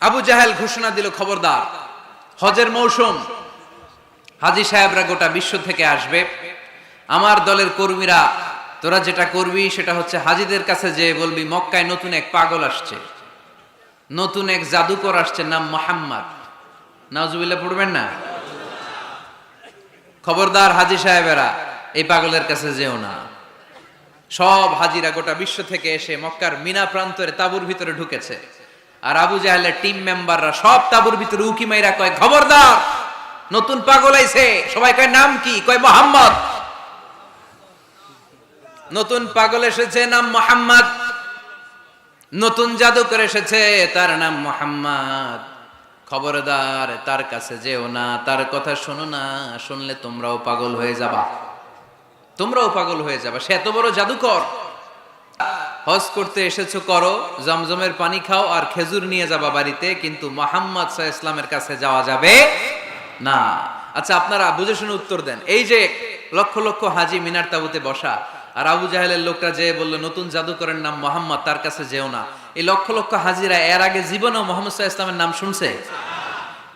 আবু জাহেল ঘোষণা দিল, খবরদার, হজের মৌসুম, হাজী সাহেবরা গোটা বিশ্ব থেকে আসবে, আমার দলের কর্মীরা তোরা যেটা করবি সেটা হচ্ছে হাজীদের কাছে যে বলবি মক্কায় নতুন এক পাগল আসছে, নতুন এক জাদুকর আসছে, নাম মোহাম্মদ। নাউজুবিল্লাহ পড়বেন না? খবরদার হাজী সাহেবেরা, এই পাগলের কাছে যেও না। সব হাজিরা গোটা বিশ্ব থেকে এসে মক্কার মিনা প্রান্তরে তাঁবুর ভিতরে ঢুকেছে। আর আবু জাহেলের টিম মেম্বাররা সব তাঁবুর ভিতরে উকি মাইরা কয়, খবরদার, নতুন পাগল আইছে। সবাই কয়, নাম কি? কয়, মোহাম্মদ। নতুন পাগল এসেছে, নাম মোহাম্মদ। নতুন জাদুকর এসেছে, তার নাম মোহাম্মদ। খবরদার, তার কাছে যেও না, তার কথা শোনো না, শুনলে তোমরাও পাগল হয়ে যাবা, তোমরাও পাগল হয়ে যাবা। সে এত বড় জাদুকর। হজ করতে এসেছো করো, জমজমের পানি খাও আর খেজুর নিয়ে যাবা বাড়িতে, কিন্তু মুহাম্মদ সাল্লাল্লাহু আলাইহি ওয়াসাল্লামের কাছে যাওয়া যাবে না। আচ্ছা, আপনারা বুঝে শুনে উত্তর দেন। এই যে লক্ষ লক্ষ হাজী মিনার তাঁবুতে বসা, আর আবু জাহেলের লোকটা যে বললো নতুন জাদুকরের নাম মোহাম্মদ, তার কাছে যেও না, এই লক্ষ লক্ষ হাজীরা এর আগে জীবনেও মুহাম্মদ সাল্লাল্লাহু আলাইহি ওয়াসাল্লামের নাম শুনছে?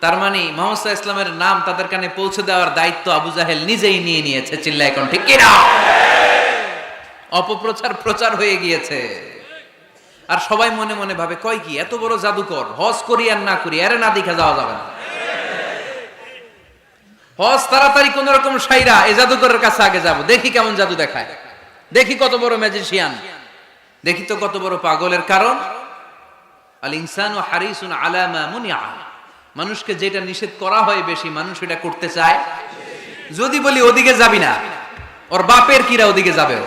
তার মানে মুহাম্মদ সাল্লাল্লাহু আলাইহি ওয়াসাল্লামের নাম তাদের কানে পৌঁছে দেওয়ার দায়িত্ব আবু জাহেল নিজেই নিয়ে নিয়েছে। চিল্লায় এখন ঠিক কি না? অপপ্রচার প্রচার হয়ে গিয়েছে। আর সবাই মনে মনে ভাবে, কয় কি, এত বড় জাদুকর, হজ করি আর না করি এর না দেখা যাওয়া যাবে না। হজ তাড়াতাড়ি কোন রকম সাইরা এই জাদুকরের কাছে আগে যাব, দেখি কেমন জাদু দেখায়, দেখি কত বড় ম্যাজিশিয়ান, দেখি তো কত বড় পাগলের। কারণ আল ইনসানু হারিসুন আলা মা মুনিআ, মানুষকে যেটা নিষেধ করা হয় বেশি, মানুষ এটা করতে চায়। যদি বলি ওদিকে যাবি না, ওর বাপের কিরা ওদিকে যাবে,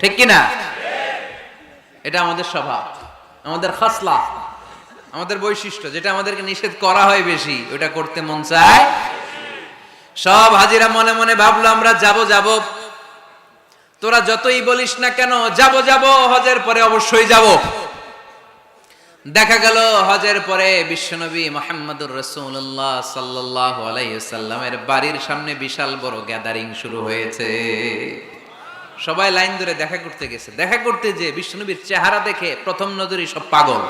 ঠিক কি না? এটা আমাদের স্বভাব, আমাদের খাসলা, আমাদের বৈশিষ্ট্য। যেটা আমাদেরকে নিষেধ করা হয় বেশি, ওটা করতে মন চায়। সব হাজিরা মনে মনে ভাবলো, আমরা যাব যাব, তোরা যতই বলিস না কেন যাব যাব, হজের পরে অবশ্যই যাব। দেখা গেল হজের পরে বিশ্বনবী মুহাম্মদুর রাসূলুল্লাহ সাল্লাল্লাহু আলাইহি ওয়াসাল্লামের বাড়ির সামনে বিশাল বড় গ্যাদারিং শুরু হয়েছে। সবাই লাইন ধরে দেখা করতে গেছে। দেখা করতে যে বিশ্বনবীর চেহারা দেখে প্রথম নজরেই সব পাগল।